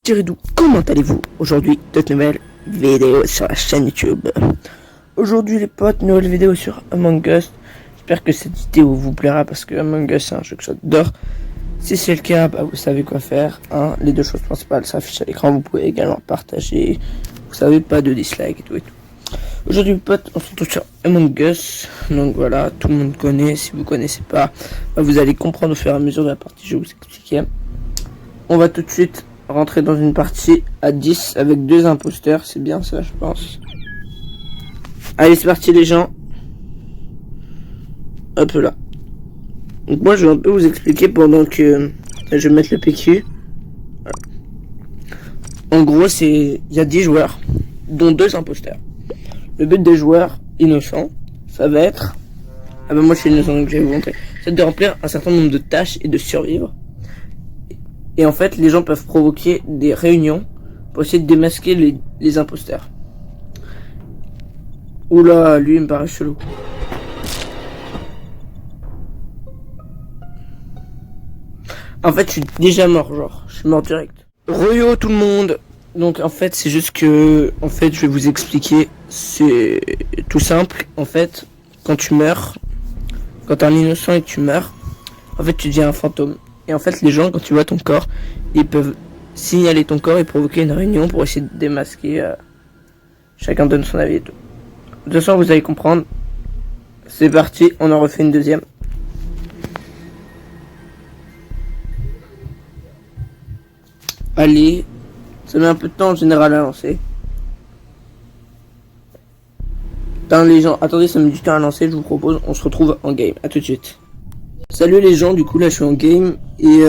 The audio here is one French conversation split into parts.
Tiridou, comment allez-vous? Aujourd'hui, toute nouvelle vidéo sur la chaîne YouTube. Aujourd'hui les potes, nouvelle vidéo sur Among Us. J'espère que cette vidéo vous plaira parce que Among Us c'est un jeu que j'adore. Si c'est le cas, bah, vous savez quoi faire. Hein. Les deux choses principales s'affichent à l'écran, vous pouvez également partager. Vous savez, pas de dislike et tout et tout. Aujourd'hui les potes, on se retrouve sur Among Us. Donc voilà, tout le monde connaît. Si vous connaissez pas, bah, vous allez comprendre au fur et à mesure de la partie, je vais vous expliquer. On va tout de suite rentrer dans une partie à 10 avec deux imposteurs, c'est bien ça je pense. Allez c'est parti les gens. Hop là. Donc moi je vais un peu vous expliquer pendant que je vais mettre le PQ. Voilà. En gros c'est il y a 10 joueurs dont deux imposteurs. Le but des joueurs innocents ça va être moi je suis innocent donc je vais vous montrer. C'est de remplir un certain nombre de tâches et de survivre. Et en fait, les gens peuvent provoquer des réunions pour essayer de démasquer les imposteurs. Oula, lui il me paraît chelou. En fait, je suis déjà mort, genre. Je suis mort direct. Reyo tout le monde. Donc en fait, c'est juste que... En fait, je vais vous expliquer. C'est tout simple. En fait, quand tu meurs... Quand t'es un innocent et que tu meurs... En fait, tu deviens un fantôme. Et en fait, les gens, quand tu vois ton corps, ils peuvent signaler ton corps et provoquer une réunion pour essayer de démasquer. Chacun donne son avis et tout. De toute façon, vous allez comprendre. C'est parti, on en refait une deuxième. Allez, ça met un peu de temps en général à lancer. Putain, les gens, attendez, ça met du temps à lancer. Je vous propose, on se retrouve en game. À tout de suite. Salut les gens, du coup là je suis en game et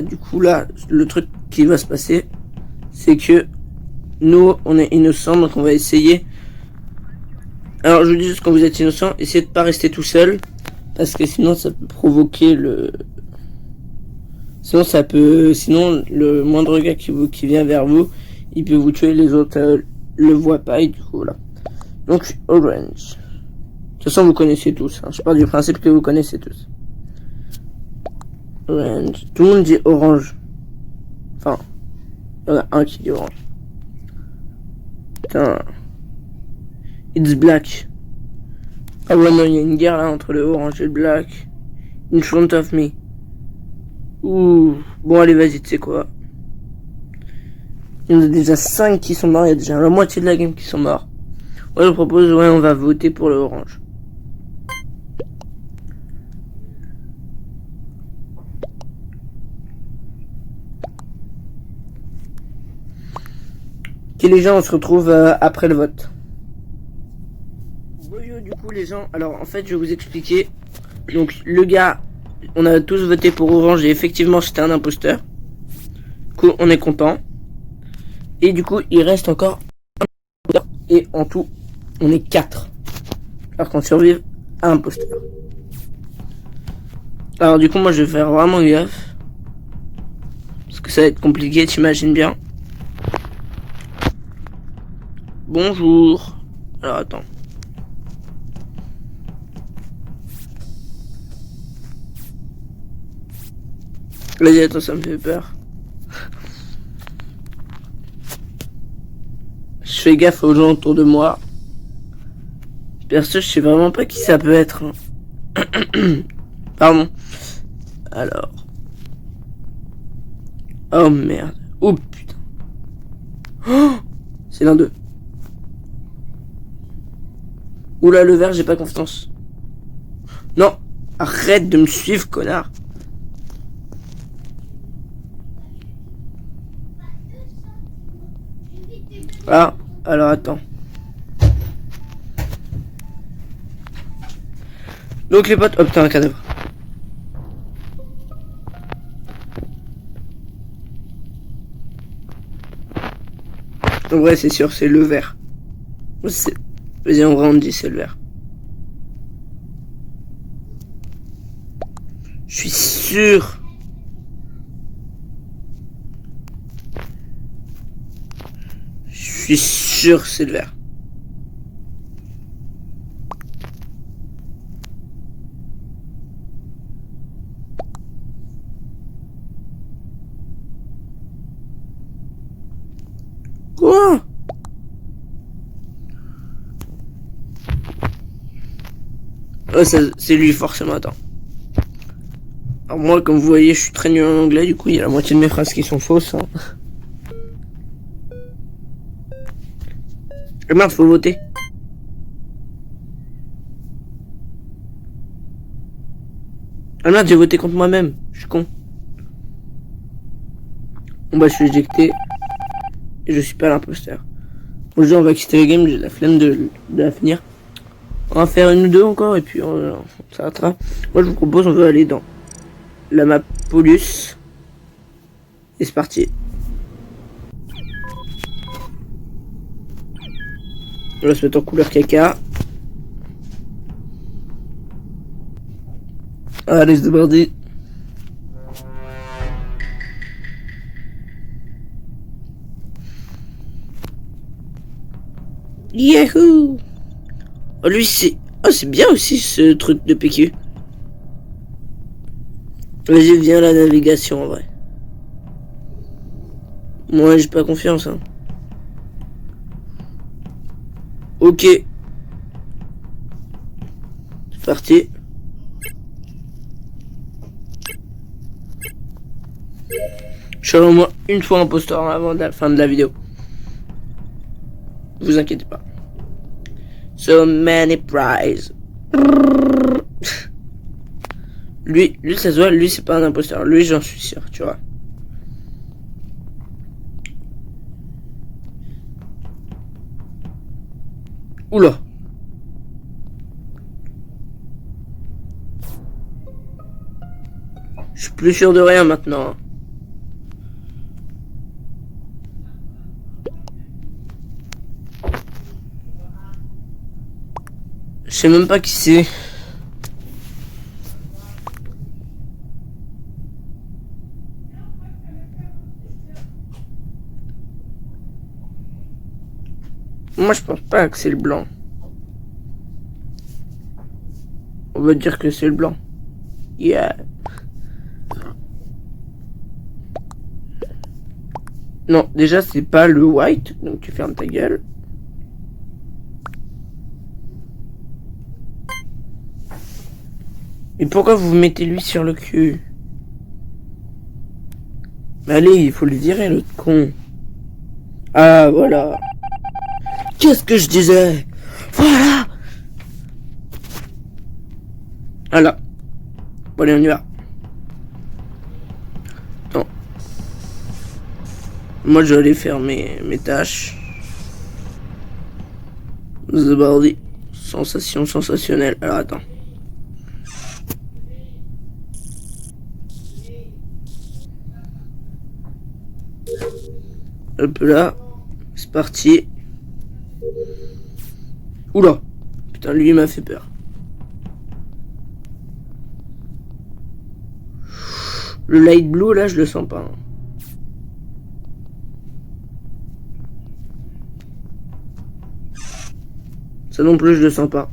du coup là le truc qui va se passer c'est que nous on est innocents donc on va essayer. Alors je vous dis juste quand vous êtes innocent, essayez de pas rester tout seul parce que sinon ça peut provoquer sinon le moindre gars qui vient vers vous il peut vous tuer, les autres le voient pas et du coup là. Donc orange. De toute façon vous connaissez tous, hein. Je pars du principe que vous connaissez tous. Orange. Tout le monde dit orange. Enfin, il y en a un qui dit orange. Putain. It's black. Ah ouais, non, il y a une guerre là entre le orange et le black. In front of me. Ouh. Bon, allez, vas-y, tu sais quoi. Il y en a déjà 5 qui sont morts. Il y a déjà la moitié de la game qui sont morts. Ouais, je propose, ouais, on va voter pour le orange. Ok les gens, on se retrouve après le vote. Du coup les gens, alors en fait je vais vous expliquer. Donc le gars, on a tous voté pour orange et effectivement c'était un imposteur. Du coup on est content. Et du coup il reste encore un imposteur. Et en tout on est 4. Alors qu'on survive à un imposteur. Alors du coup moi je vais faire vraiment gaffe. Parce que ça va être compliqué, t'imagines bien. Bonjour. Alors attends. Vas-y attends, ça me fait peur. Je fais gaffe aux gens autour de moi. Perso je sais vraiment pas qui ça peut être. Pardon. Alors. Oh merde. Oh putain. Oh, c'est l'un d'eux. Oula le vert, j'ai pas confiance. Non. Arrête de me suivre, connard. Ah, alors attends. Donc les potes, oh putain un cadavre. En vrai c'est sûr, c'est le vert. Vas-y en vrai on dit c'est le vert. Je suis sûr. Je suis sûr que c'est le vert. Oh, c'est lui forcément, attends. Alors moi, comme vous voyez, je suis très nul en anglais, du coup, il y a la moitié de mes phrases qui sont fausses. Hein. Et merde, faut voter. Ah merde, j'ai voté contre moi-même. Je suis con. Bon bah, je suis éjecté. Et je suis pas l'imposteur. Aujourd'hui, on va quitter la game, j'ai la flemme de la finir. On va faire une ou deux encore, et puis on s'arrêtera. Moi, je vous propose, on va aller dans la map Polus. Et c'est parti. On va se mettre en couleur caca. Allez, c'est parti. Yahoo! Oh, lui, c'est... Oh, c'est bien aussi, ce truc de PQ. Vas-y, viens la navigation, en vrai. Moi, j'ai pas confiance, hein. Ok. C'est parti. Je serai au moins une fois imposteur avant la fin de la vidéo. Vous inquiétez pas. So many prizes. Lui, ça se voit, lui, c'est pas un imposteur. Lui, j'en suis sûr, tu vois. Oula. Je suis plus sûr de rien maintenant. Je sais même pas qui c'est. Moi, je pense pas que c'est le blanc. On va dire que c'est le blanc. Yeah. Non, déjà, c'est pas le white, donc tu fermes ta gueule. Et pourquoi vous mettez lui sur le cul? Mais allez, il faut le virer, le con. Ah, voilà. Qu'est-ce que je disais? Voilà. Voilà. Bon, allez, on y va. Non. Moi, je vais aller faire mes tâches. The Body. Sensation sensationnelle. Alors, attends. Hop là. C'est parti. Oula. Putain, lui, il m'a fait peur. Le light blue, là, je le sens pas. Hein. Ça non plus, je le sens pas.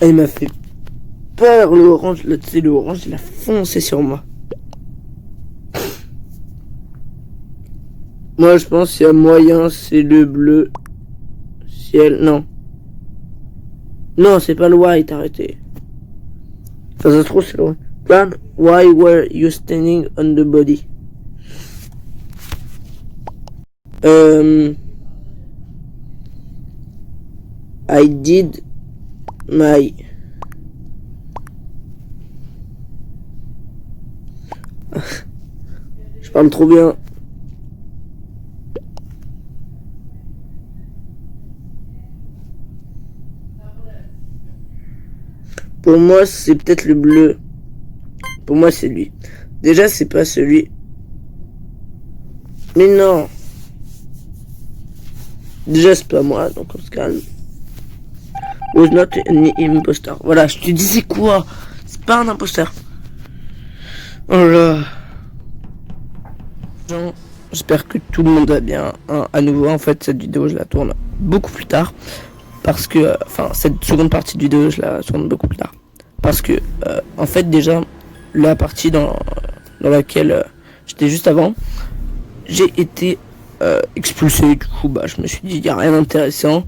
Il m'a fait peur, le orange. Là, tu sais, le orange, il a foncé sur moi. Moi, je pense qu'il y a moyen, c'est le bleu. Ciel, non. Non, c'est pas le white, arrêtez. Enfin, ça se trouve, c'est le white. Plan, why were you standing on the body? I did my... Je parle trop bien. Pour moi, c'est peut-être le bleu. Pour moi, c'est lui. Déjà, c'est pas celui. Mais non. Déjà, c'est pas moi, donc on se calme. Was not an impostor. Voilà, je te disais quoi? C'est pas un imposteur. Oh là. J'espère que tout le monde va bien. Hein, à nouveau, en fait, cette vidéo, je la tourne beaucoup plus tard. Parce que, enfin, cette seconde partie de vidéo, je la tourne beaucoup plus tard. Parce que, en fait, déjà, la partie dans laquelle j'étais juste avant, j'ai été expulsé. Du coup, bah, je me suis dit, il n'y a rien d'intéressant.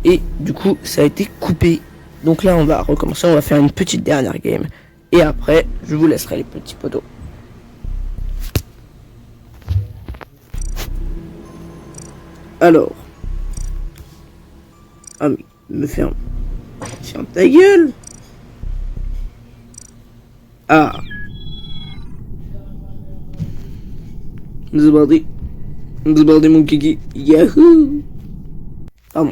Et du coup, ça a été coupé. Donc là, on va recommencer. On va faire une petite dernière game. Et après, je vous laisserai les petits poteaux. Alors. Ah, mais me ferme. Ferme ta gueule. Ah. Débordé mon kiki. Yahoo. Pardon.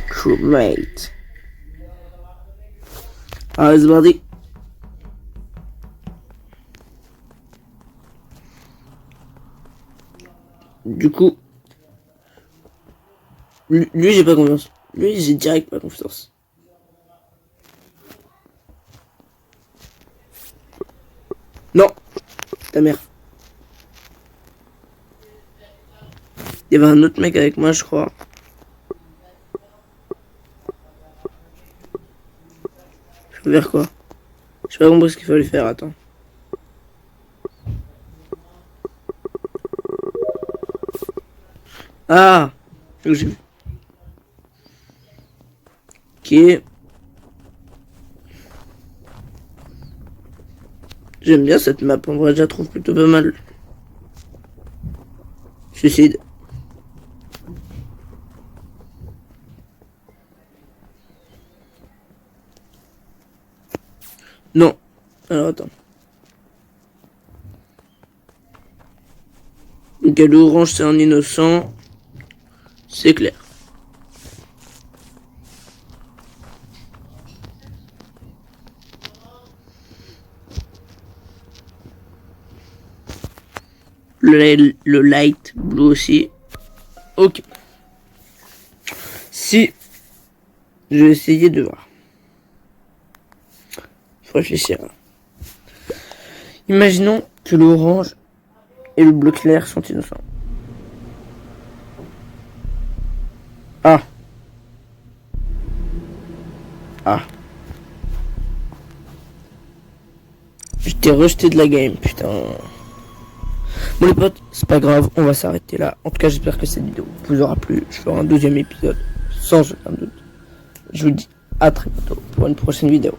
Crewmate. Ah, débordé. Du coup, lui j'ai pas confiance. Lui j'ai direct pas confiance. Non, ta mère. Il y avait un autre mec avec moi, je crois. Je vais vers quoi? Je sais pas compris ce qu'il fallait faire, attends. Ah, j'ai vu. Ok. J'aime bien cette map, en vrai, je la trouve plutôt pas mal. Suicide. Non. Alors attends. Ok, l'orange c'est un innocent. C'est clair. Le light blue aussi. Ok. Si. Je vais essayer de voir. Faut réfléchir. Imaginons que l'orange et le bleu clair sont innocents. Ah. Ah. Je t'ai rejeté de la game, putain. Bon les potes, c'est pas grave, on va s'arrêter là. En tout cas, j'espère que cette vidéo vous aura plu. Je ferai un deuxième épisode, sans aucun doute. Je vous dis à très bientôt pour une prochaine vidéo.